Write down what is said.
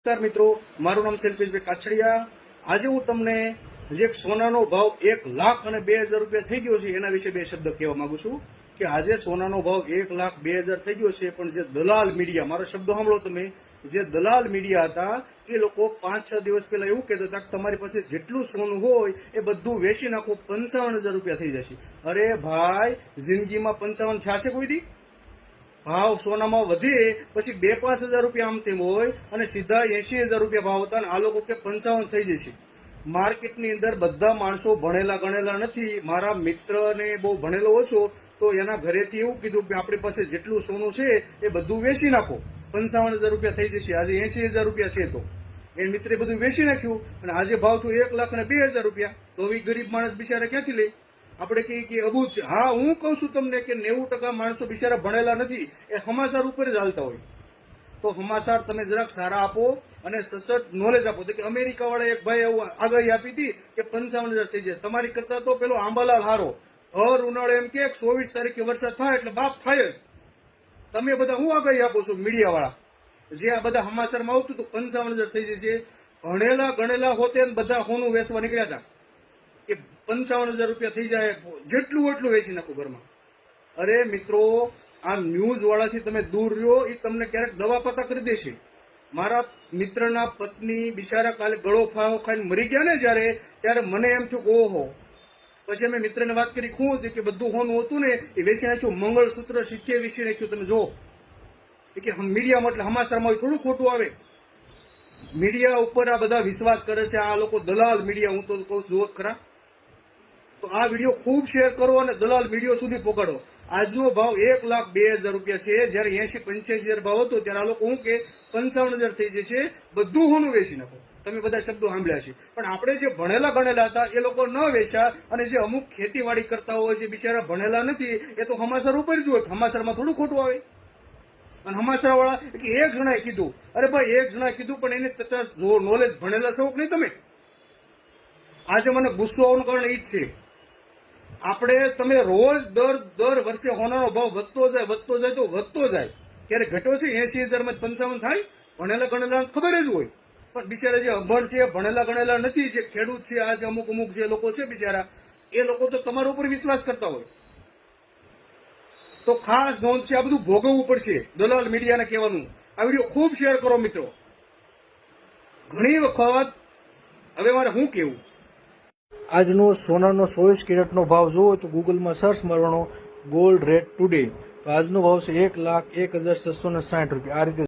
નમસ્કાર મિત્રો, મારું નામ શિલ્પેશભાઈ કાછડિયા। આજે હું તમને જે સોનાનો ભાવ 1,02,000 અને 2,000 રૂપિયા થઈ ગયો છે એના વિશે બે શબ્દ કહેવા માંગુ છું કે આજે સોનાનો ભાવ 1,02,000 થઈ ગયો છે, પણ જે દલાલ મીડિયા, મારો શબ્દ સાંભળો તમે, જે દલાલ મીડિયા હતા એ લોકો 5-6 દિવસ પહેલા એવું કહેતા હતા કે તમારી પાસે જેટલું સોનું હોય એ બધું વેચી નાખો, 55,000 રૂપિયા થઈ જશે। અરે ભાઈ, જિંદગીમાં 55 થશે કોઈ દી? ભાવ સોનામાં વધે પછી 2-5 હજાર રૂપિયા આમ તેમ હોય અને સીધા 80,000 રૂપિયા ભાવ હતા અને આ લોકો કે 55 થઈ જશે। માર્કેટની અંદર બધા માણસો ભણેલા ગણેલા નથી। મારા મિત્રને બહુ ભણેલો ઓછો, તો એના ઘરેથી એવું કીધું કે આપણી પાસે જેટલું સોનું છે એ બધું વેચી નાખો, 55,000 રૂપિયા થઈ જશે। આજે 80,000 રૂપિયા છે, તો એ મિત્રે બધું વેચી નાખ્યું અને આજે ભાવ થયું 1,02,000 અને 2,000 રૂપિયા। તો હવે ગરીબ માણસ બિચારા ક્યાંથી લે? આપણે કહીએ કે અબૂજ છે। હા, હું કહું છું તમને કે 90% માણસો બિચારા ભણેલા નથી, એ સમાચાર ઉપર જ હાલતા હોય। તો સમાચાર તમે જરાક સારા આપો અને સચોટ નોલેજ આપો। તો કે અમેરિકા વાળા એક ભાઈ એવું આગાહી આપી હતી કે 55,000 થઈ જાય। તમારી કરતા તો પેલો આંબાલાલ હારો હર ઉનાળે એમ કે 24 તારીખે વરસાદ થાય એટલે બાપ થાય જ। તમે બધા હું આગાહી આપો છો મીડિયા વાળા? જે આ બધા સમાચારમાં આવતું હતું 55,000 થઈ જશે, ભણેલા ગણેલા હોતે બધા હોનું વેચવા નીકળ્યા હતા કે 55,000 રૂપિયા થઈ જાય, જેટલું એટલું વેચી નાખું ઘરમાં। અરે મિત્રો, આ ન્યૂઝ વાળાથી તમે દૂર રહ્યો, એ તમને ક્યારેક દવા પતા કરી દેશે। મારા મિત્રના પત્ની બિચારા કાલે ગળો ફાવો ખાઈને મરી ગયા ને ત્યારે મને એમ થયું કે ઓહો। પછી અમે મિત્રને વાત કરી, શું કે બધું હોનું હતું ને એ વેચી નાખ્યું, મંગળસૂત્ર સીધે વેચી નાખ્યું। તમે જો કે મીડિયામાં એટલે સમાચારમાં થોડું ખોટું આવે? મીડિયા ઉપર આ બધા વિશ્વાસ કરે છે આ લોકો, દલાલ મીડિયા। હું તો કહું છું ખરા, તો આ વિડીયો ખૂબ શેર કરો અને દલાલ વિડીયો સુધી પહોંચાડો। આજનો ભાવ 1,02,000 રૂપિયા છે, જ્યારે 80-85,000 ભાવ હતો ત્યારે આ લોકો શું કે 55,000 થઈ જશે, બધું હોનું વેચી નાખો। તમે બધા શબ્દો સાંભળ્યા છે, પણ આપણે જે ભણેલા ગણેલા હતા એ લોકો ન વેચ્યા, અને જે અમુક ખેતીવાડી કરતા હોય, જે બિચારા ભણેલા નથી, એ તો સમાચાર ઉપર જ હોય, સમાચારમાં થોડું ખોટું આવે। અને સમાચાર વાળા કે એક જણાએ કીધું, અરે ભાઈ એક જણાએ કીધું, પણ એની તટસ્થ નોલેજ ભણેલા છો નહીં તમે? આજે મને ગુસ્સો આવવાનું કારણ એ જ છે, તમે રોજ દર વર્ષે હોનાનો ભાવ વધતો જાય તો વધતો જાય। ક્યારે ઘટ્યો છે? 80,000 માં 55 થાય? ભણેલા ગણેલા ખબર જ હોય, પણ બિચારા જે અભણ છે, ભણેલા ગણેલા નથી, જે ખેડૂત છે, આ છે અમુક જે લોકો છે બિચારા, એ લોકો તો તમારા ઉપર વિશ્વાસ કરતા હોય। તો ખાસ નોંધ છે, આ બધું ભોગવવું પડશે દલાલ મીડિયાને કહેવાનું। આ વિડીયો ખૂબ શેર કરો મિત્રો। ઘણી વખત હવે મારે શું કહેવું, આજનો સોનાનો 24 કેરેટનો ભાવ જોવો તો ગૂગલમાં સર્ચ મારવાનો ગોલ્ડ રેટ ટુડે, તો આજનો ભાવ છે 1,01,660 રૂપિયા। આ રીતે